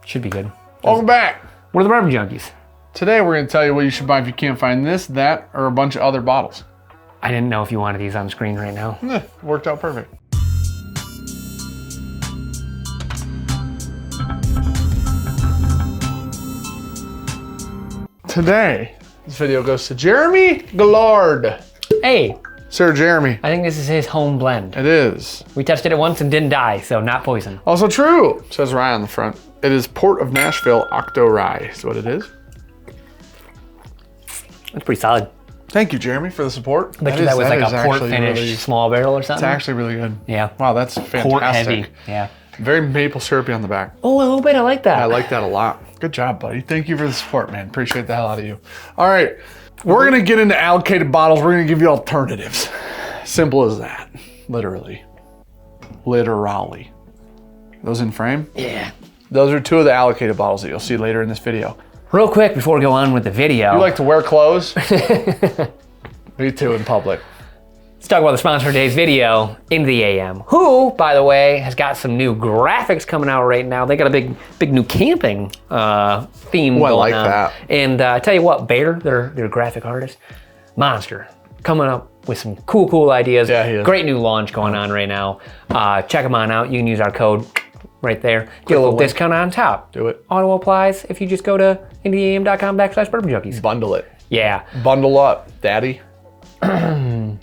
Should be good. Welcome back. We're the Bourbon Junkies. Today we're going to tell you what you should buy if you can't find this, that, or a bunch of other bottles. I didn't know if you wanted these on screen right now. Worked out perfect. Today, this video goes to Jeremy Gillard. Hey, Sir Jeremy. I think this is his home blend. It is. We tested it once and didn't die, so not poison. Also true, says Rye on the front. It is Port of Nashville Octo Rye is what it is. That's pretty solid. Thank you, Jeremy, for the support. I bet you that was like a port finish small barrel or something. It's actually really good. Yeah. Wow, that's fantastic. Port heavy. Yeah. Very maple syrupy on the back. Oh, a little bit. I like that. I like that a lot. Good job, buddy. Thank you for the support, man. Appreciate the hell out of you. All right. We're going to get into allocated bottles. We're going to give you alternatives. Simple as that. Literally. Literally. Those in frame? Yeah. Those are two of the allocated bottles that you'll see later in this video. Real quick before we go on with the video. You like to wear clothes? Me too, in public. Let's talk about the sponsor of today's video, Into the AM, who, by the way, has got some new graphics coming out right now. They got a big new camping theme going on. I like that. And I tell you what, Bader, their graphic artist, monster, coming up with some cool ideas. Yeah, he is. Great new launch going on right now. Check them on out. You can use our code right there. Get a little discount on top. Do it. Auto applies if you just go to intotheam.com/bourbonjunkies. Bundle it. Yeah. Bundle up, daddy.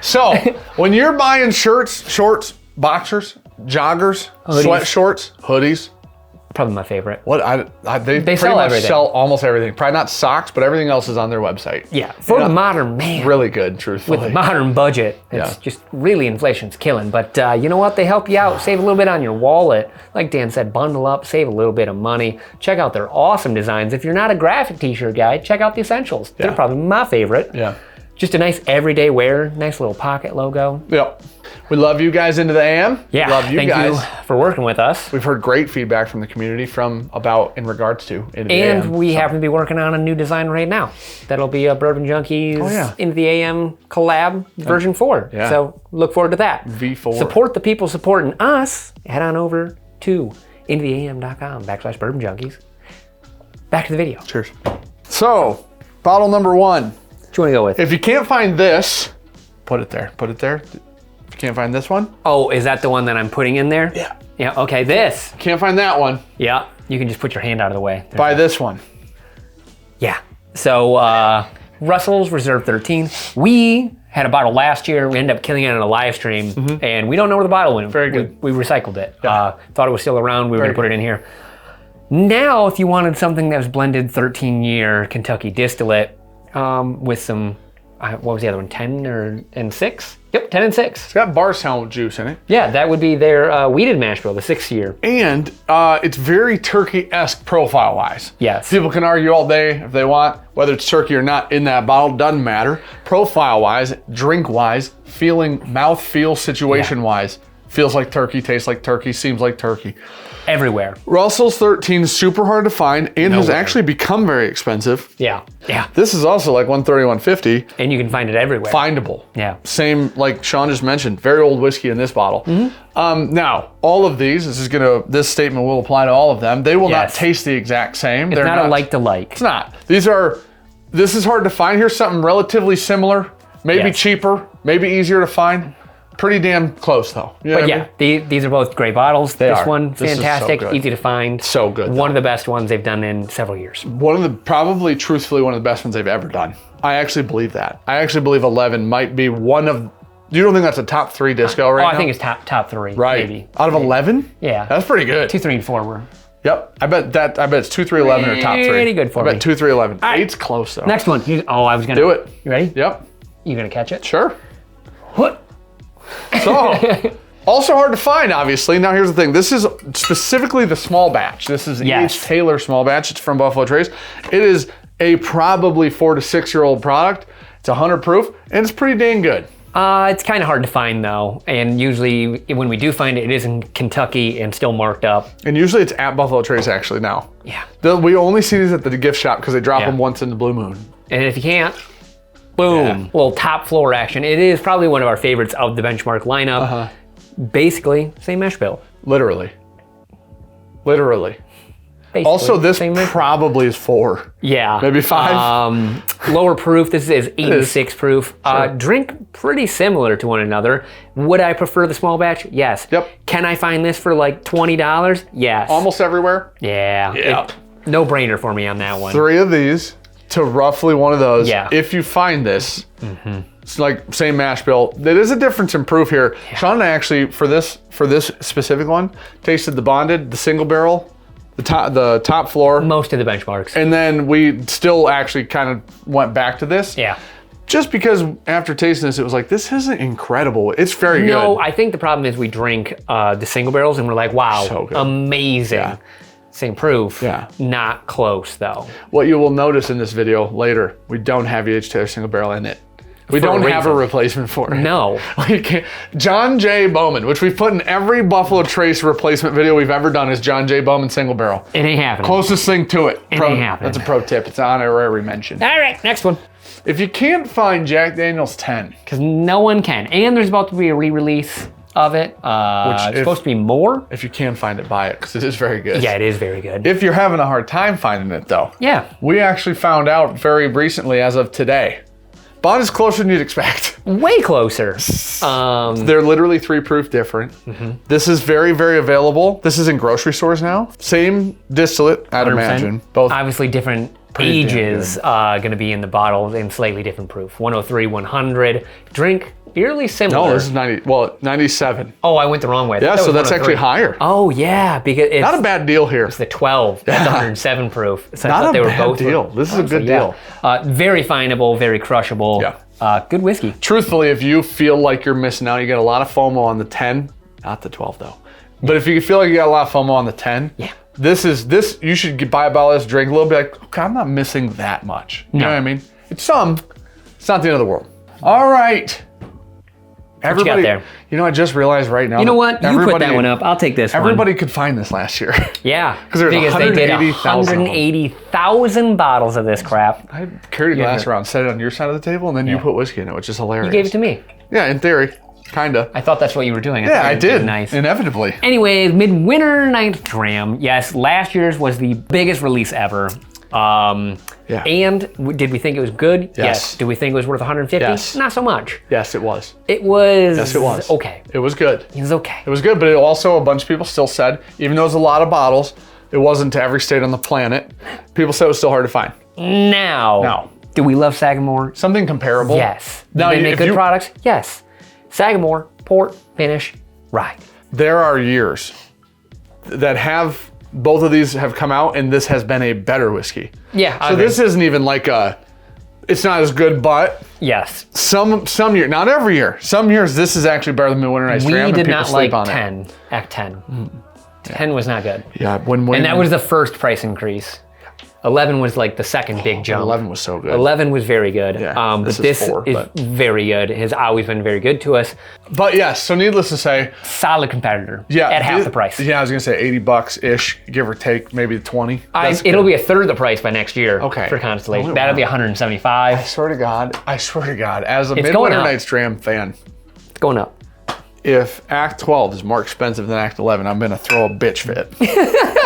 So, when you're buying shirts, shorts, boxers, joggers, Hoodies. sweat shorts, hoodies, Probably my favorite. what they pretty sell much everything. sell almost everything. Probably not socks, but everything else is on their website. Yeah. For the modern man. Really good, truthfully. With a modern budget, it's just really inflation's killing. But you know what? They help you out. Save a little bit on your wallet. Like Dan said, bundle up, save a little bit of money. Check out their awesome designs. If you're not a graphic t-shirt guy, check out the essentials. They're probably my favorite. Yeah. Just a nice everyday wear, nice little pocket logo. Yep. We love you guys into the AM. Yeah, Love you thank guys. you for working with us. We've heard great feedback from the community in regards to Into the AM. And we happen to be working on a new design right now. That'll be a Bourbon Junkies Into the AM collab version 4. Yeah. So look forward to that. V4. Support the people supporting us. Head on over to intotheam.com/bourbonjunkies. Back to the video. Cheers. So, bottle number 1. What you want to go with? If you can't find this, put it there. Put it there. If you can't find this one. Oh, is that the one that I'm putting in there? Yeah. Yeah, okay, this. Can't find that one. Yeah, you can just put your hand out of the way. Buy this one. Yeah. So, Russell's Reserve 13. We had a bottle last year. We ended up killing it in a live stream, and we don't know where the bottle went. Very good. We recycled it. Yeah. Thought it was still around. We were going to put it in here. Now, if you wanted something that was blended 13-year Kentucky distillate with some, what was the other one, 10 and 6? Yep, 10 and 6. It's got Barstown juice in it. Yeah, that would be their weeded mash bill, the 6th year. And it's very turkey-esque profile-wise. Yes. People can argue all day if they want, whether it's turkey or not in that bottle, doesn't matter. Profile-wise, drink-wise, mouth-feel situation-wise, feels like turkey, tastes like turkey, seems like turkey. Everywhere. Russell's 13 is super hard to find and has Nowhere. actually become very expensive. Yeah, yeah. This is also like $130, $150. And you can find it everywhere. Findable. Yeah. Same, like Sean just mentioned, very old whiskey in this bottle. Now, all of these, this statement will apply to all of them. They will not taste the exact same. It's not a like to like. It's not. This is hard to find. Here's something relatively similar, maybe cheaper, maybe easier to find. Pretty damn close though. You know But what yeah, I mean? these are both great bottles. They this are. one, This is so fantastic, good. easy to find. So good. One of the best ones they've done in several years. Probably truthfully one of the best ones they've ever done. I actually believe that. I actually believe 11 might be one of, you don't think that's a top 3 disco right now? I think it's top 3, right. maybe. Out of 11? Yeah. That's pretty good. 2, 3, and 4 were. Yep. I bet it's 2, 3, 11 or top 3. Pretty good for I me. bet 2, 3, 11. right. 8's close though. Next one. I was gonna Do it. You ready? Yep. You gonna catch it? Sure. What? So, also hard to find, obviously. Now, here's the thing. This is specifically the small batch. This is E.H. Taylor small batch. It's from Buffalo Trace. It is a probably 4 to 6 year old product. It's 100 proof, and it's pretty dang good. It's kind of hard to find though, and usually when we do find it, it is in Kentucky and still marked up. And usually it's at Buffalo Trace actually now. Yeah. We only see these at the gift shop because they drop them once in the Blue Moon. And if you can't, boom, little top floor action. It is probably one of our favorites of the benchmark lineup. Basically, same mesh bill. Literally. Basically, Also, this same thing. probably is 4. Yeah. Maybe 5. Lower proof. This is 86 proof. Drink pretty similar to one another. Would I prefer the small batch? Yes. Yep. Can I find this for like $20? Yes. Almost everywhere. Yeah. Yep. No brainer for me on that one. 3 of these to roughly one of those. Yeah. If you find this, it's like same mash bill. There is a difference in proof here. Yeah. Sean and I actually, for this specific one, tasted the bonded, the single barrel, the top floor. Most of the benchmarks. And then we still actually kind of went back to this. Yeah. Just because after tasting this, it was like, this isn't incredible. It's very good. No, I think the problem is we drink the single barrels and we're like, wow, So good. Amazing. Yeah. Same proof. Yeah. Not close though. What you will notice in this video later, we don't have EH Taylor single barrel in it. We For a don't have a reason. replacement for it. No. We can't. John J. Bowman, which we've put in every Buffalo Trace replacement video we've ever done, is John J. Bowman single barrel. It ain't happening. Closest thing to it. It ain't happening. That's a pro tip. It's an honorary mention. All right, next one. If you can't find Jack Daniel's 10, Because no one can. And there's about to be a re-release of it. It's supposed to be more. if you can find it, buy it, because it is very good. Yeah, it is very good. If you're having a hard time finding it, though, Yeah. we actually found out very recently, as of today, Bond is closer than you'd expect. Way closer. They're literally 3 proof different. This is very, very available. This is in grocery stores now. Same distillate, I'd 100%. imagine. Both. Obviously different Pretty damn ages going to be in the bottle in slightly different proof. 103, 100. Drink fairly similar. No, this is 97. Oh, I went the wrong way. I Yeah, thought that so was that's 103. actually higher. Oh, yeah, because it's Not a bad deal here. the 12. That's 107 proof. So I Not thought a they were bad both deal. This is a good deal. Very findable, very crushable. Yeah. Good whiskey. Truthfully, if you feel like you're missing out, you get a lot of FOMO on the 10, not the 12 though. But if you feel like you got a lot of FOMO on the 10, Yeah. you should buy a bottle of this, drink a little bit, like, okay, I'm not missing that much. You know what I mean? It's some, it's not the end of the world. All right. Everybody, there? You know, I just realized right now. You know what? You put everybody- that one up. I'll take this one. Everybody could find this last year. Yeah. 'Cause there's because they did 180,000 of them. 180,000 bottles of this crap. I carried a glass around, set it on your side of the table, and then you put whiskey in it, which is hilarious. You gave it to me. Yeah, in theory, kinda. I thought that's what you were doing. Yeah, thought I you were did. being Nice. Inevitably. Anyways, Midwinter 9th Dram. Yes, last year's was the biggest release ever. Yeah. And did we think it was good? Yes. Did we think it was worth 150? Yes. Not so much. Yes, it was. It was. Yes, it was. Okay. It was good. It was okay. It was good, but it also, a bunch of people still said, even though it was a lot of bottles, it wasn't to every state on the planet. People said it was still hard to find. Now. Do we love Sagamore? Something comparable. Yes. Do Now, they make if good you- products? Yes. Sagamore, port, finish, rye. There are years that have, both of these have come out, and this has been a better whiskey. Yeah. I So agree. this isn't even like it's not as good, but Yes. some year, not every year, some years this is actually better than Midwinter Night's We Dram, and did people not sleep like on it. 10. Act 10. 10 was not good. Yeah, when And that was the first price increase. 11 was like the second big jump. 11 was so good. 11 was very good. Yeah, But this this is 4, is but- very good. Has always been very good to us. But yes, so needless to say, Solid competitor. yeah, At half the price. Yeah, I was gonna say $80-ish, give or take, maybe 20. That's It'll good. be a third the price by next year. Okay. For Constellation. Oh, That'll wow. be 175. I swear to God, as a It's going Midwinter up. Night's Dram fan, It's going up. if Act 12 is more expensive than Act 11, I'm gonna throw a bitch fit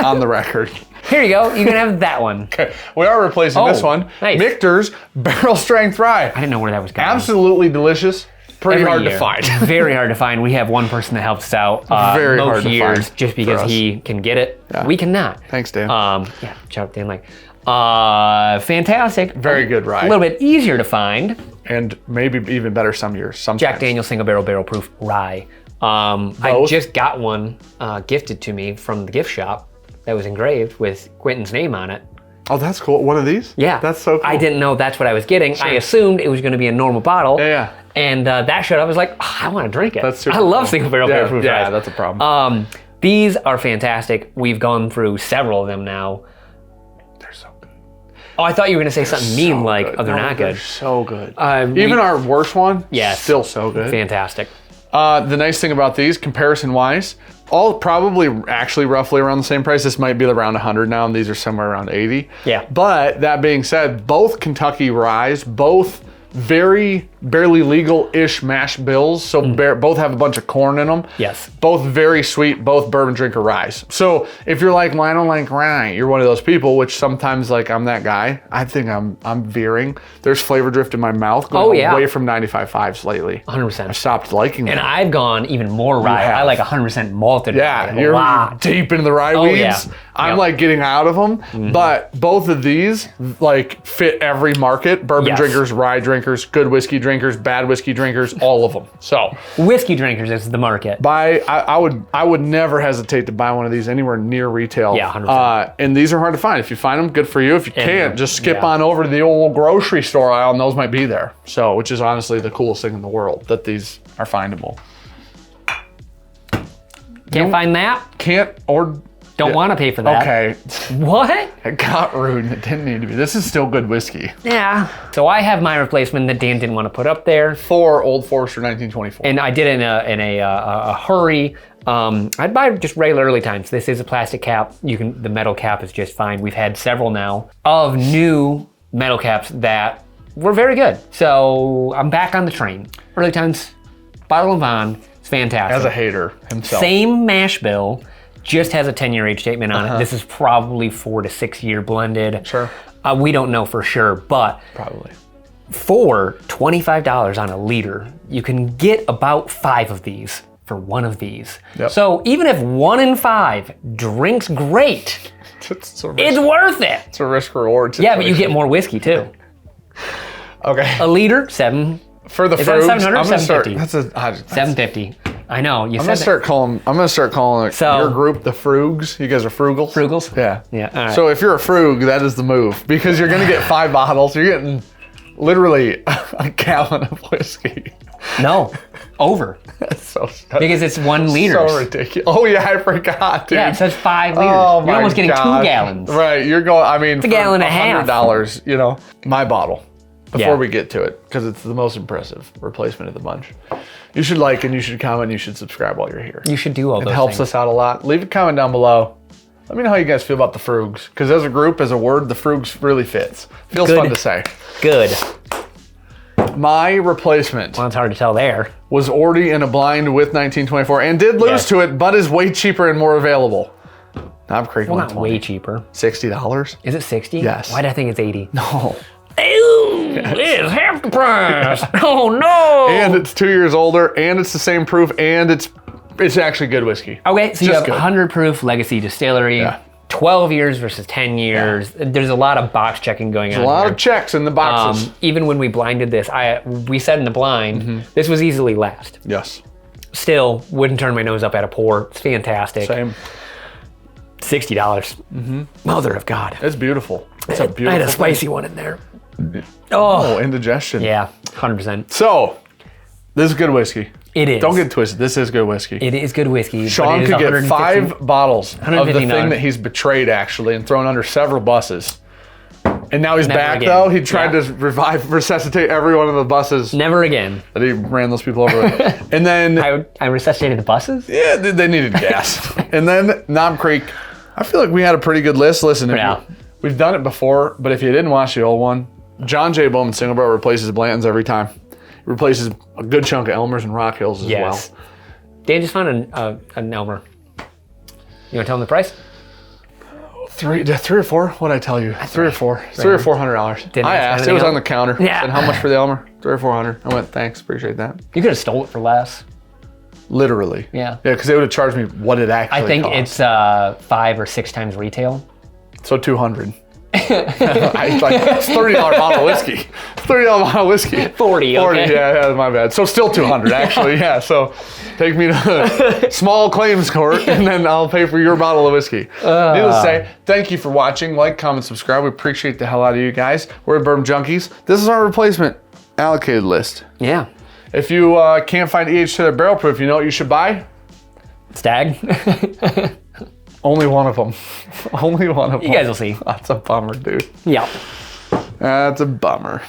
on the record. Here you go. You can have that one. Okay, we are replacing this one. Nice. Michter's Barrel Strength Rye. I didn't know where that was going. Absolutely delicious. Pretty Every hard year. to find. Very hard to find. We have one person that helps us out Very most hard to years find just for because us. he can get it. Yeah. We cannot. Thanks, Dan. Yeah, shout out Dan Lake. Fantastic. Very good rye. A little bit easier to find. And maybe even better some years. Sometimes. Jack Daniel's single barrel proof rye. I Both? just got one gifted to me from the gift shop that was engraved with Quentin's name on it. Oh, that's cool. One of these? Yeah. That's so cool. I didn't know that's what I was getting. I assumed it was going to be a normal bottle. Yeah. And that showed up. I was like, oh, I want to drink it. That's super I love cool. single barrel Yeah, proof yeah, ryes. that's a problem. These are fantastic. We've gone through several of them now. They're so good. Oh, I thought you were going to say something mean So like, good. oh, they're No, not they're good. so good. We- Even our worst one, Yes. still so good. Fantastic. The nice thing about these, comparison-wise, all probably actually roughly around the same price. This might be around 100 now, and these are somewhere around 80. Yeah. But that being said, both Kentucky ryes, both very barely legal-ish mash bills. So both have a bunch of corn in them. Yes. Both very sweet, both bourbon drinker ryes. So if you're like, well, I don't like rye, you're one of those people, which sometimes like I'm that guy. I think I'm veering. There's flavor drift in my mouth going away from 95.5s lately. 100%. I stopped liking them. And I've gone even more rye. I like 100% malted rye. Yeah, you're deep into the rye weeds. Yeah. I'm like getting out of them, but both of these like fit every market. Bourbon drinkers, rye drinkers, good whiskey drinkers, bad whiskey drinkers, all of them. So whiskey drinkers is the market. I would never hesitate to buy one of these anywhere near retail. Yeah, 100%. And these are hard to find. If you find them, good for you. If you can't, just skip on over to the old grocery store aisle and those might be there. So, which is honestly the coolest thing in the world, that these are findable. Can't find that? Can't or don't want to pay for that. Okay. What? It got rude. It didn't need to be. This is still good whiskey. Yeah. So I have my replacement that Dan didn't want to put up there. For Old Forester 1924. And I did it in a hurry. I'd buy just regular early times. This is a plastic cap. The metal cap is just fine. We've had several now of new metal caps that were very good. So I'm back on the train. Early times, Bottle & Bond. It's fantastic. As a hater himself. Same mash bill. Just has a 10-year age statement on it. This is probably 4 to 6 year blended. Sure. We don't know for sure, but probably for $25 on a liter, you can get about 5 of these for one of these. Yep. So even if 1 in 5 drinks great, it's worth it. It's a risk reward. Yeah, but you get more whiskey too. Okay. A liter, 7. For the is frugs, that 700 or 750? That's 750. I know. I'm gonna start calling your group the Frugs. You guys are frugals. Frugals? Yeah. Yeah. All right. So if you're a frug, that is the move, because you're gonna get 5 bottles. You're getting literally a gallon of whiskey. No, over. That's so because it's 1 liter. So ridiculous. Oh yeah, I forgot, dude. Yeah, it says 5 liters. Oh, you're almost getting 2 gallons. Right. You're going. I mean, it's a gallon and a half. $100. You know, my bottle. Before we get to it, because it's the most impressive replacement of the bunch. You should like and you should comment and you should subscribe while you're here. You should do all those things. It helps us out a lot. Leave a comment down below. Let me know how you guys feel about the Frugs. Because as a group, as a word, the Frugs really fits. Feels fun to say. Good. My replacement. Well, it's hard to tell there. Was already in a blind with 1924 and did lose to it, but is way cheaper and more available. Knob Creek. Well, not way cheaper. $60. Is it 60? Yes. Why did I think it's 80? No. Ew, it's half the price. Oh no! And it's 2 years older, and it's the same proof, and it's actually good whiskey. Okay, so you have 100 proof legacy distillery, 12 years versus 10 years. Yeah. There's a lot of box checking going on. There's a lot of checks in the boxes. Even when we blinded this, we said in the blind, this was easily last. Yes. Still, wouldn't turn my nose up at a pour. It's fantastic. Same. $60. Mother of God. It's beautiful. It's a beautiful I had a spicy one in there. Oh, indigestion. Yeah, 100%. So, this is good whiskey. It is. Don't get twisted. This is good whiskey. It is good whiskey. Sean could get 5 bottles of the thing that he's betrayed, actually, and thrown under several buses. And now he's back, though. He tried to resuscitate every one of the buses. Never again. That he ran those people over with. And then... I resuscitated the buses? Yeah, they needed gas. And then Knob Creek. I feel like we had a pretty good list. Listen, we've done it before, but if you didn't watch the old one, John J. Bowman Single Barrel replaces Blanton's every time. He replaces a good chunk of Elmers and Rock Hills as well. Dan just found an Elmer. You want to tell him the price? Three or four? What'd I tell you? $3 or $4. $300 or $400. I asked. It was on the counter. Yeah. I said, how much for the Elmer? $300 or $400. I went, thanks, appreciate that. You could have stole it for less. Literally. Yeah. Yeah, because they would have charged me what it actually cost. I think it's 5 or 6 times retail. So $200. It's $30 bottle of whiskey. $30 bottle of whiskey. 40, okay. Yeah, my bad. So still $200 actually. Yeah. So take me to small claims court, and then I'll pay for your bottle of whiskey. Needless to say, thank you for watching. Like, comment, subscribe. We appreciate the hell out of you guys. We're at Bourbon Junkies. This is our replacement allocated list. Yeah. If you can't find EH to their barrel proof, you know what you should buy? Stagg. Only one of them. Only one of them. You guys will see. That's a bummer, dude. Yeah. That's a bummer.